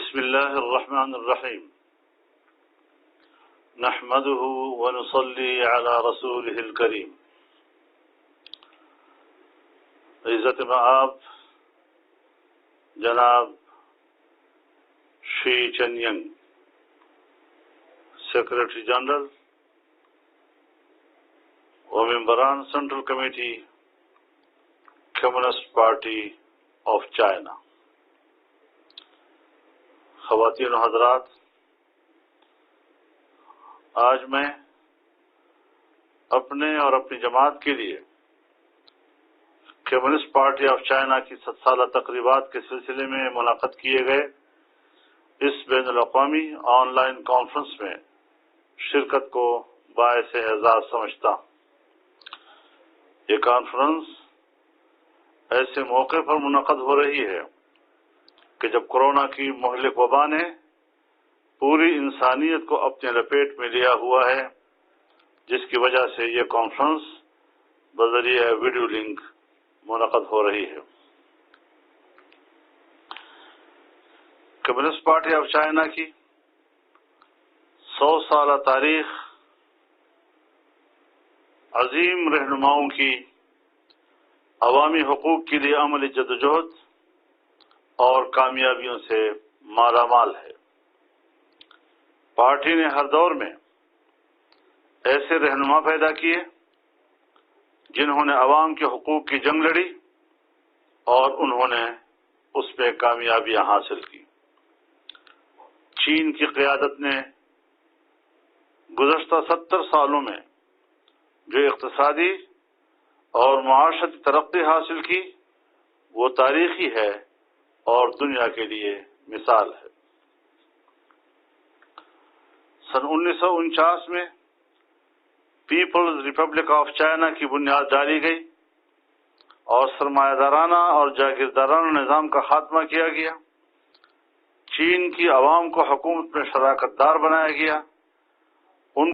بسم الله الرحمن الرحيم نحمده ونصلي على رسوله الكريم. عزت مآب جناب شی چن ینگ، سیکرٹری جنرل و ممبران central committee communist party of China, خواتین و حضرات، آج میں اپنے اور اپنی جماعت کے لیے کمیونسٹ پارٹی آف چائنا کی 7 سالہ تقریبات کے سلسلے میں منعقد کیے گئے اس بین الاقوامی آن لائن کانفرنس میں شرکت کو باعث اعزاز سمجھتا ہوں۔ یہ کانفرنس ایسے موقع پر منعقد ہو رہی ہے کہ جب کورونا کی مہلک وبا نے پوری انسانیت کو اپنے لپیٹ میں لیا ہوا ہے، جس کی وجہ سے یہ کانفرنس بذریعہ ویڈیو لنک منعقد ہو رہی ہے۔ کمیونسٹ پارٹی آف چائنا کی 100 سالہ تاریخ عظیم رہنماؤں کی عوامی حقوق کے لیے عملی جدوجہد اور کامیابیوں سے مالا مال ہے۔ پارٹی نے ہر دور میں ایسے رہنما پیدا کیے جنہوں نے عوام کے حقوق کی جنگ لڑی اور انہوں نے اس پہ کامیابیاں حاصل کی۔ چین کی قیادت نے گزشتہ 70 سالوں میں جو اقتصادی اور معاشرتی ترقی حاصل کی وہ تاریخی ہے اور دنیا کے لیے مثال ہے۔ سن 1949 میں پیپلز ریپبلک آف چائنا کی بنیاد ڈالی گئی اور سرمایہ دارانہ اور جاگیردارانہ نظام کا خاتمہ کیا گیا۔ چین کی عوام کو حکومت میں شراکت دار بنایا گیا